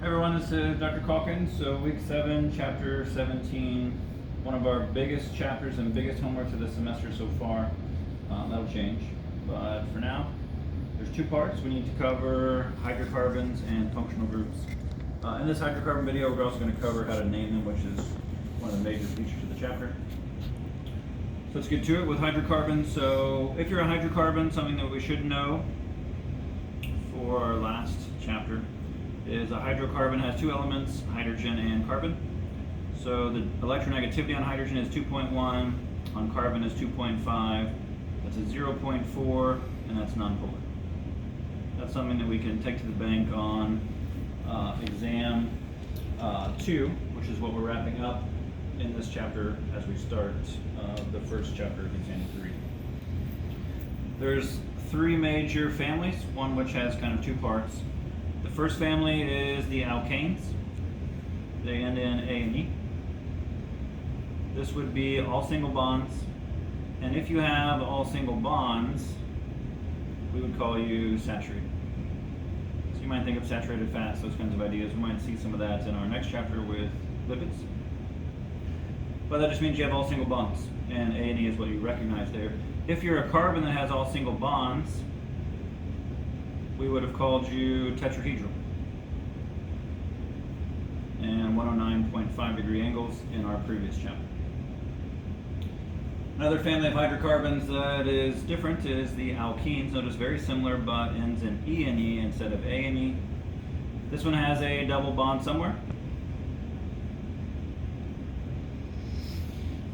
Hey everyone, this is Dr. Calkins. So week 7, chapter 17, one of our biggest chapters and biggest homeworks of the semester so far. That'll change, but for now, there's two parts. We need to cover hydrocarbons and functional groups. In this hydrocarbon video, we're also going to cover how to name them, which is one of the major features of the chapter. So let's get to it with hydrocarbons. So if you're a hydrocarbon, something that we should know for our last chapter is a hydrocarbon has two elements, hydrogen and carbon. So the electronegativity on hydrogen is 2.1, on carbon is 2.5, that's a 0.4, and that's nonpolar. That's something that we can take to the bank on exam 2, which is what we're wrapping up in this chapter as we start the first chapter of exam 3. There's three major families, one which has kind of two parts. The first family is the alkanes. They end in A and E. This would be all single bonds. And if you have all single bonds, we would call you saturated. So you might think of saturated fats, those kinds of ideas. We might see some of that in our next chapter with lipids. But that just means you have all single bonds. And A and E is what you recognize there. If you're a carbon that has all single bonds, we would have called you tetrahedral. And 109.5 degree angles in our previous chapter. Another family of hydrocarbons that is different is the alkenes. Notice very similar, but ends in E and E instead of A and E. This one has a double bond somewhere.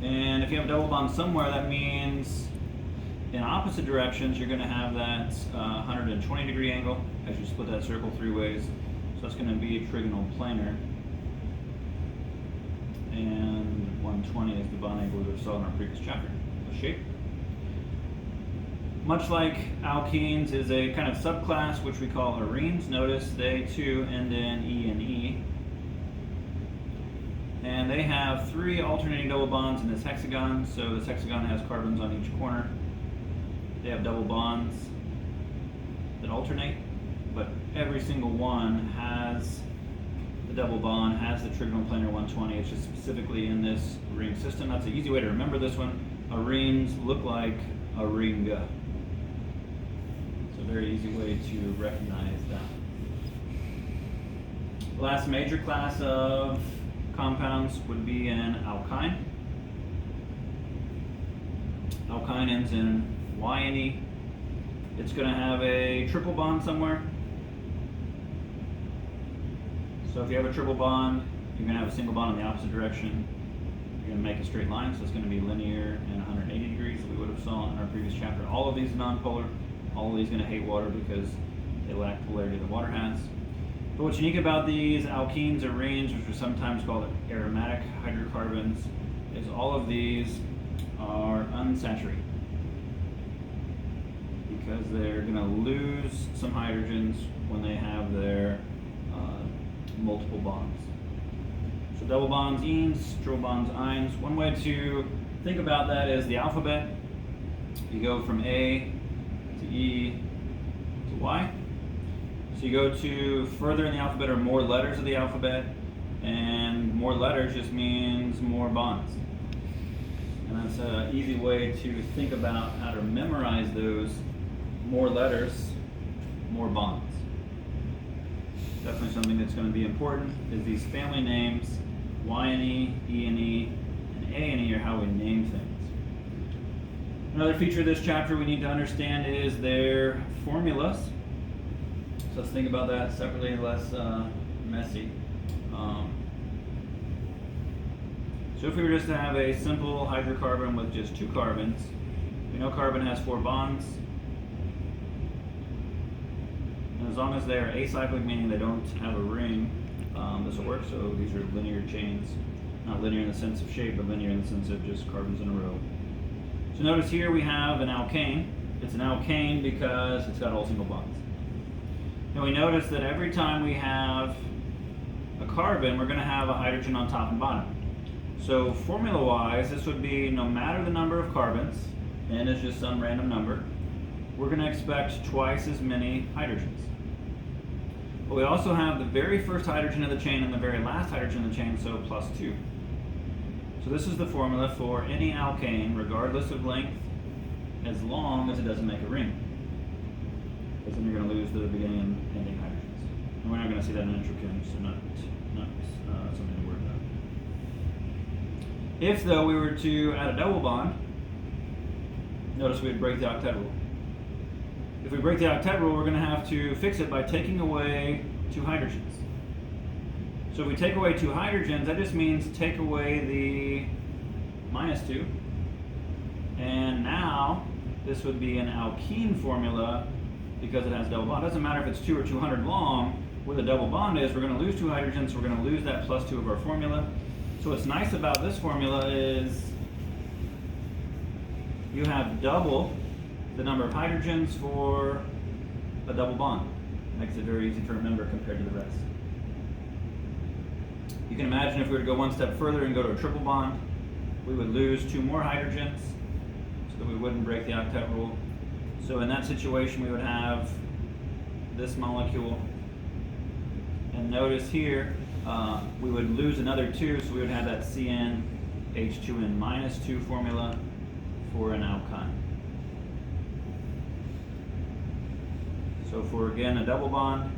And if you have a double bond somewhere, that means in opposite directions, you're going to have that 120 degree angle as you split that circle three ways. So that's going to be trigonal planar. And 120 is the bond angle we saw in our previous chapter, the shape. Much like alkenes is a kind of subclass which we call arenes. Notice they too end in E and E. And they have three alternating double bonds in this hexagon. So this hexagon has carbons on each corner. They have double bonds that alternate, but every single one has the double bond, has the trigonal planar 120. It's just specifically in this ring system. That's an easy way to remember this one. Arenes look like a ring. It's a very easy way to recognize that. The last major class of compounds would be an alkyne. Alkyne ends in Y and E. It's going to have a triple bond somewhere. So if you have a triple bond, you're going to have a single bond in the opposite direction. You're going to make a straight line, so it's going to be linear and 180 degrees that we would have saw in our previous chapter. All of these are nonpolar. All of these are going to hate water because they lack polarity that water has. But what's unique about these alkenes or arenes, which are sometimes called aromatic hydrocarbons, is all of these are unsaturated, because they're going to lose some hydrogens when they have their multiple bonds. So double bonds, enes, triple bonds, ynes. One way to think about that is the alphabet. You go from A to E to Y. So you go to further in the alphabet or more letters of the alphabet, and more letters just means more bonds. And that's an easy way to think about how to memorize those. More letters, more bonds. Definitely something that's going to be important is these family names, Y and E, E and E, and A and E are how we name things. Another feature of this chapter we need to understand is their formulas. So let's think about that separately, less messy. So if we were just to have a simple hydrocarbon with just two carbons, we know carbon has four bonds. As long as they're acyclic, meaning they don't have a ring, this will work. So these are linear chains. Not linear in the sense of shape, but linear in the sense of just carbons in a row. So notice here we have an alkane. It's an alkane because it's got all single bonds. And we notice that every time we have a carbon, we're going to have a hydrogen on top and bottom. So formula-wise, this would be no matter the number of carbons, n is just some random number, we're going to expect twice as many hydrogens. But we also have the very first hydrogen of the chain and the very last hydrogen of the chain, so +2. So this is the formula for any alkane, regardless of length, as long as it doesn't make a ring. Because then you're going to lose the beginning and ending hydrogens. And we're not going to see that in Intro Chem, so not something to worry about. If, though, we were to add a double bond, notice we'd break the octet rule. If we break the octet rule, we're going to have to fix it by taking away 2 hydrogens. So if we take away 2 hydrogens, that just means take away the -2. And now, this would be an alkene formula because it has double bond. It doesn't matter if it's 2 or 200 long. Where the double bond is, we're going to lose 2 hydrogens, so we're going to lose that +2 of our formula. So what's nice about this formula is you have double the number of hydrogens for a double bond. Makes it very easy to remember compared to the rest. You can imagine if we were to go one step further and go to a triple bond, we would lose 2 more hydrogens, so that we wouldn't break the octet rule. So in that situation, we would have this molecule. And notice here, we would lose another 2, so we would have that CnH2n-2 formula for an alkyne. So for, again, a double bond,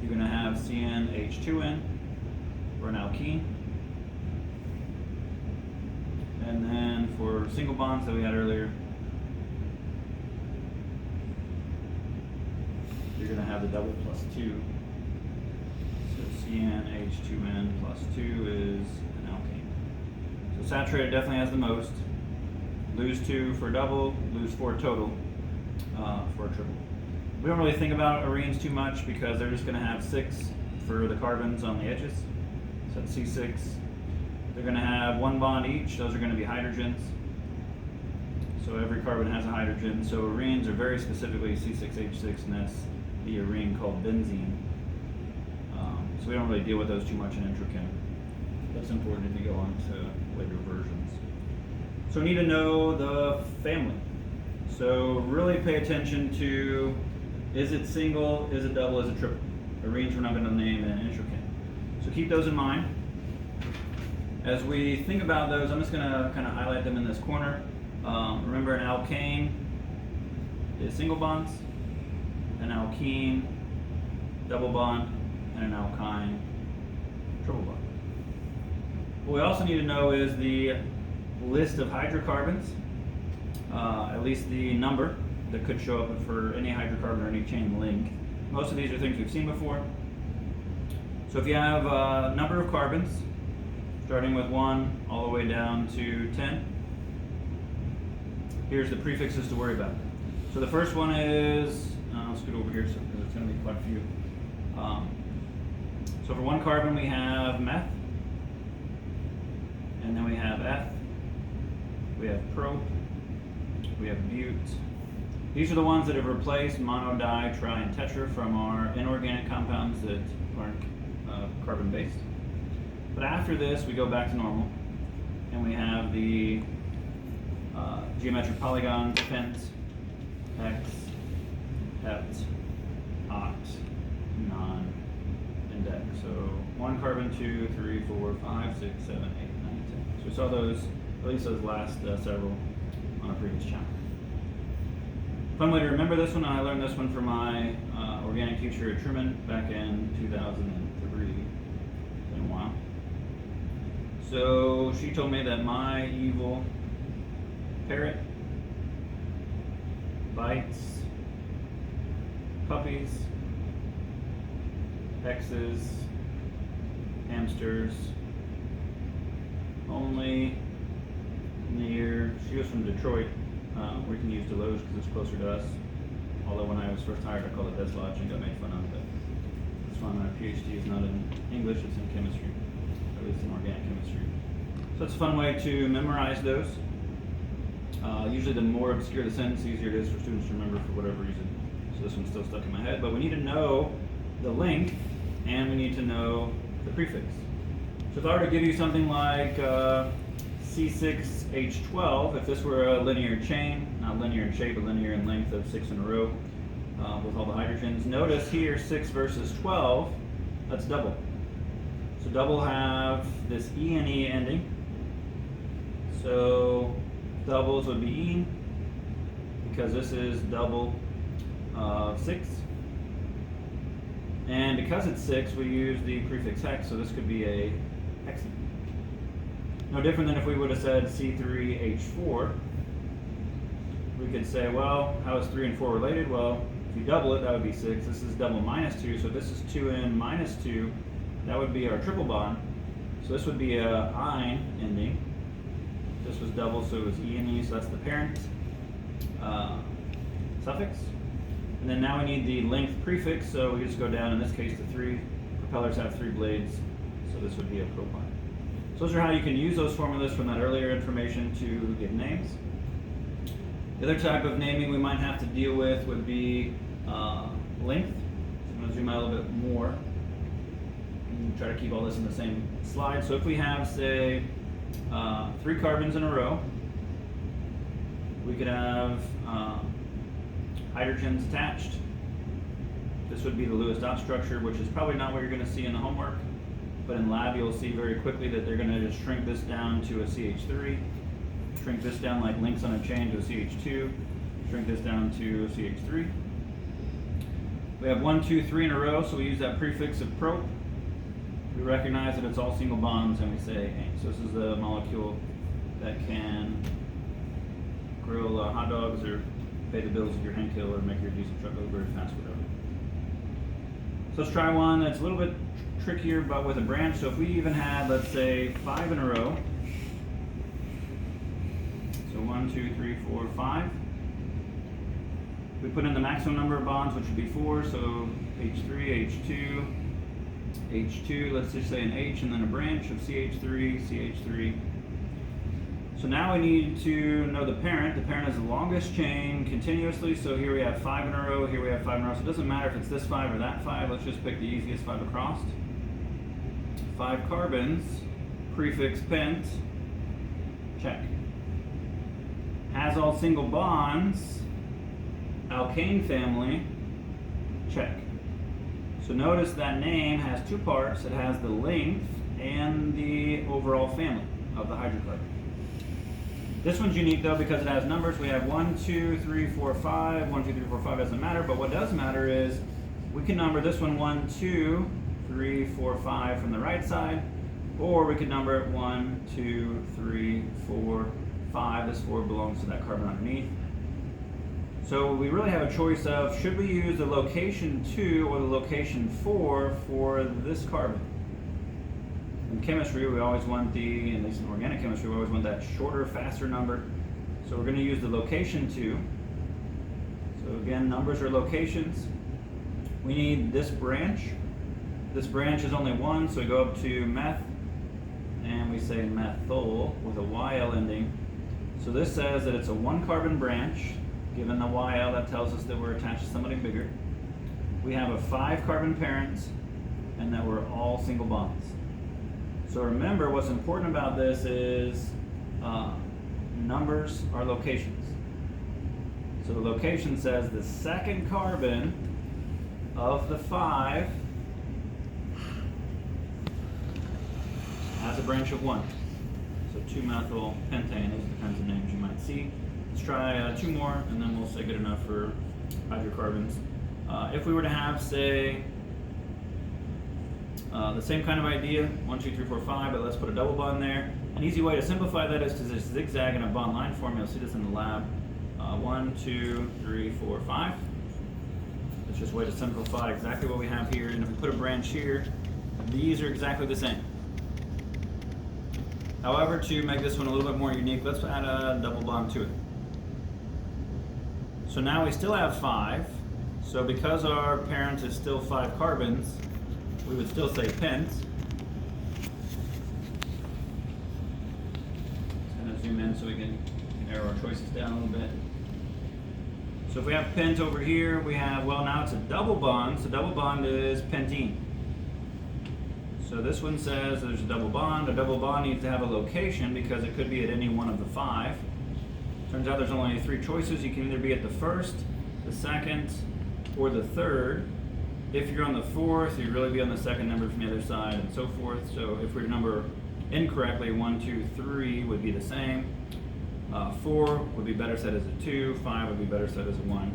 you're going to have CnH2n for an alkene. And then for single bonds that we had earlier, you're going to have the double +2. So CnH2n+2 is an alkane. So saturated definitely has the most. Lose 2 for double, lose 4 total for a triple. We don't really think about arenes too much because they're just going to have 6 for the carbons on the edges. So that's C6. They're going to have 1 bond each. Those are going to be hydrogens. So every carbon has a hydrogen. So arenes are very specifically C6H6, and that's the arene called benzene. So we don't really deal with those too much in Intro Chem. That's important if you go on to later versions. So we need to know the family. So really pay attention to, is it single, is it double, is it triple? Arenes we're not going to name in Intro Chem. So keep those in mind. As we think about those, I'm just going to kind of highlight them in this corner. Remember, an alkane is single bonds, an alkene double bond, and an alkyne triple bond. What we also need to know is the list of hydrocarbons, at least the number that could show up for any hydrocarbon or any chain link. Most of these are things we've seen before. So if you have a number of carbons, starting with 1 all the way down to 10, here's the prefixes to worry about. So the first one is, I'll scoot over here because it's going to be quite a few. So for 1 carbon we have meth, and then we have eth, we have prop, we have bute. These are the ones that have replaced mono, di, tri, and tetra from our inorganic compounds that aren't carbon-based. But after this, we go back to normal, and we have the geometric polygons, pent, hex, hept, oct, non, and dec. So 1 carbon, 2, 3, 4, 5, 6, 7, 8, 9, 10. So we saw those, at least those last several on a previous chapter. Fun way to remember this one, I learned this one from my organic teacher at Truman back in 2003. It's been a while. So she told me that my evil parrot bites puppies, hexes, hamsters, only near, she was from Detroit. We can use Deloge because it's closer to us. Although when I was first hired, I called it Des Lodge and got made fun of, but it's fine. My PhD is not in English, it's in chemistry, or at least in organic chemistry. So it's a fun way to memorize those. Usually the more obscure the sentence, the easier it is for students to remember for whatever reason. So this one's still stuck in my head, but we need to know the length and we need to know the prefix. So if I were to give you something like C6H12, if this were a linear chain, not linear in shape, but linear in length of 6 in a row, with all the hydrogens. Notice here 6 versus 12, that's double. So double have this E ending. So doubles would be E, because this is double of 6. And because it's 6, we use the prefix hex, so this could be a hexene. No different than if we would have said C3H4. We could say, well, how is 3 and 4 related? Well, if you double it, that would be 6. This is double minus 2, so this is 2N minus 2. That would be our triple bond. So this would be a -ine ending. This was double, so it was E, so that's the parent suffix. And then now we need the length prefix, so we just go down, in this case, the 3. Propellers have 3 blades, so this would be a propine. So those are how you can use those formulas from that earlier information to give names. The other type of naming we might have to deal with would be length. So I'm going to zoom out a little bit more and try to keep all this in the same slide. So if we have, say, 3 carbons in a row, we could have hydrogens attached. This would be the Lewis dot structure, which is probably not what you're going to see in the homework, but in lab you'll see very quickly that they're going to just shrink this down to a CH3, shrink this down like links on a chain to a CH2, shrink this down to a CH3. We have 1, 2, 3 in a row, so we use that prefix of prop. We recognize that it's all single bonds and we say ane. So this is the molecule that can grill hot dogs or pay the bills of your Henkel or make your diesel truck go very fast, whatever. So let's try one that's a little bit trickier but with a branch. So if we even had, let's say, 5 in a row. So 1, 2, 3, 4, 5. We put in the maximum number of bonds, which would be 4, so H3, H2, H2, let's just say an H and then a branch of CH3, CH3. So now we need to know the parent. The parent is the longest chain continuously, so here we have 5 in a row, here we have 5 in a row. So it doesn't matter if it's this 5 or that 5, let's just pick the easiest 5 across. 5 carbons, prefix pent, check. Has all single bonds, alkane family, check. So notice that name has 2 parts. It has the length and the overall family of the hydrocarbon. This one's unique though because it has numbers. We have 1, 2, 3, 4, 5. 1, 2, 3, 4, 5 doesn't matter, but what does matter is we can number this one 1, 2, 3, 4, 5 from the right side, or we could number it 1, 2, 3, 4, 5. This 4 belongs to that carbon underneath. So we really have a choice of, should we use the location 2 or the location 4 for this carbon? In chemistry, we always want the, at least in organic chemistry, we always want that shorter, faster number. So we're going to use the location 2. So again, numbers are locations. We need this branch. This branch is only 1, so we go up to meth, and we say methyl with a YL ending. So this says that it's a 1 carbon branch. Given the YL, that tells us that we're attached to somebody bigger. We have a 5 carbon parent, and that we're all single bonds. So remember, what's important about this is numbers are locations. So the location says the second carbon of the 5 has a branch of 1. So 2-methyl pentane, those are the kinds of names you might see. Let's try 2 more, and then we'll say good enough for hydrocarbons. If we were to have, say, the same kind of idea, 1, 2, 3, 4, 5, but let's put a double bond there. An easy way to simplify that is to just zigzag in a bond line form. You'll see this in the lab. 1, 2, 3, 4, 5. It's just a way to simplify exactly what we have here. And if we put a branch here, these are exactly the same. However, to make this one a little bit more unique, let's add a double bond to it. So now we still have 5. So because our parent is still 5 carbons, we would still say pent. Just going to zoom in so we can narrow our choices down a little bit. So if we have pent over here, we have, well, now it's a double bond. So double bond is pentene. So this one says there's a double bond. A double bond needs to have a location because it could be at any one of the 5. Turns out there's only 3 choices. You can either be at the first, the second, or the third. If you're on the fourth, you'd really be on the second number from the other side, and so forth. So if we number incorrectly, 1, 2, 3 would be the same. 4 would be better set as a 2. 5 would be better set as a 1.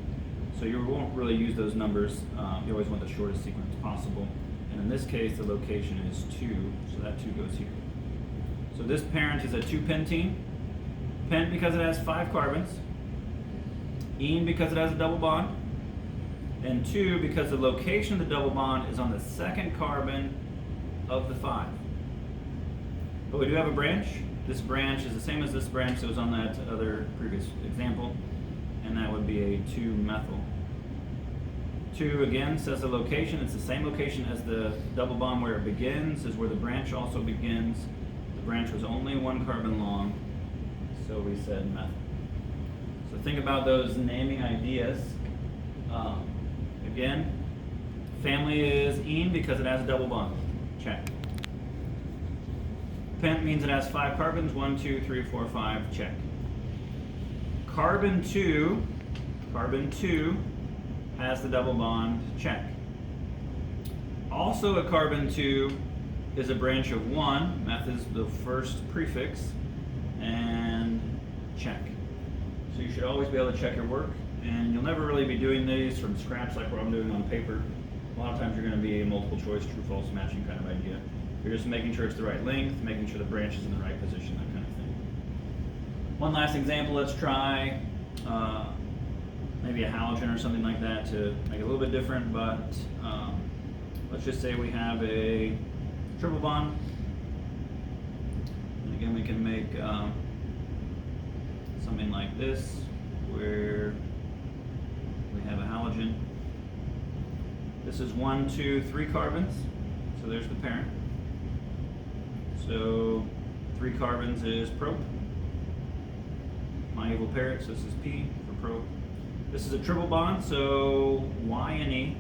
So you won't really use those numbers. You always want the shortest sequence possible. And in this case, the location is 2, so that 2 goes here. So this parent is a 2-pentene. Pent because it has 5 carbons. Ene because it has a double bond. And 2 because the location of the double bond is on the second carbon of the 5. But we do have a branch. This branch is the same as this branch that was on that other previous example, and that would be a 2-methyl. 2 again says the location. It's the same location as the double bond where it begins, is where the branch also begins. The branch was only 1 carbon long, so we said methyl. So think about those naming ideas. Again, family is ene because it has a double bond. Check. Pent means it has 5 carbons. 1, 2, 3, 4, 5. Check. Carbon 2 has the double bond. Check. Also a carbon 2 is a branch of 1. Meth is the first prefix. And check. So you should always be able to check your work. And you'll never really be doing these from scratch like what I'm doing on paper. A lot of times you're going to be a multiple choice, true, false matching kind of idea. You're just making sure it's the right length, making sure the branch is in the right position, that kind of thing. One last example, let's try maybe a halogen or something like that to make it a little bit different, but let's just say we have a triple bond. And again, we can make something like this where we have a halogen. This is 1, 2, 3 carbons, so there's the parent. So 3 carbons is prop. My evil parrot, so this is P for prop. This is a triple bond, so Y and E.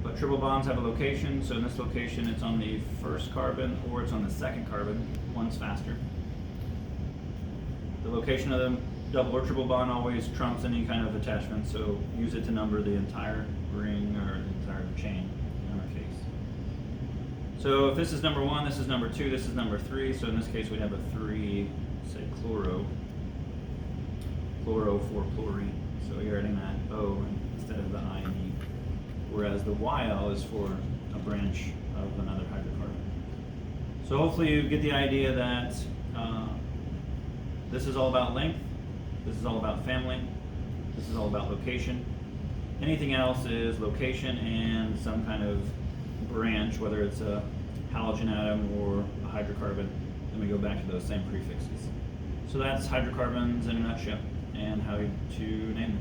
But triple bonds have a location, so in this location it's on the first carbon or it's on the second carbon. One's faster. The location of the double or triple bond always trumps any kind of attachment, so use it to number the entire ring or the entire chain in our case. So if this is number 1, this is number 2, this is number 3, so in this case we have a 3, say chloro for chlorine, so you're adding that O instead of the I and E, whereas the YL is for a branch of another hydrocarbon. So hopefully you get the idea that this is all about length, this is all about family, this is all about location. Anything else is location and some kind of branch, whether it's a halogen atom or a hydrocarbon, then we go back to those same prefixes. So that's hydrocarbons in a nutshell and how to name them.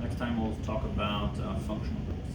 Next time we'll talk about functional groups.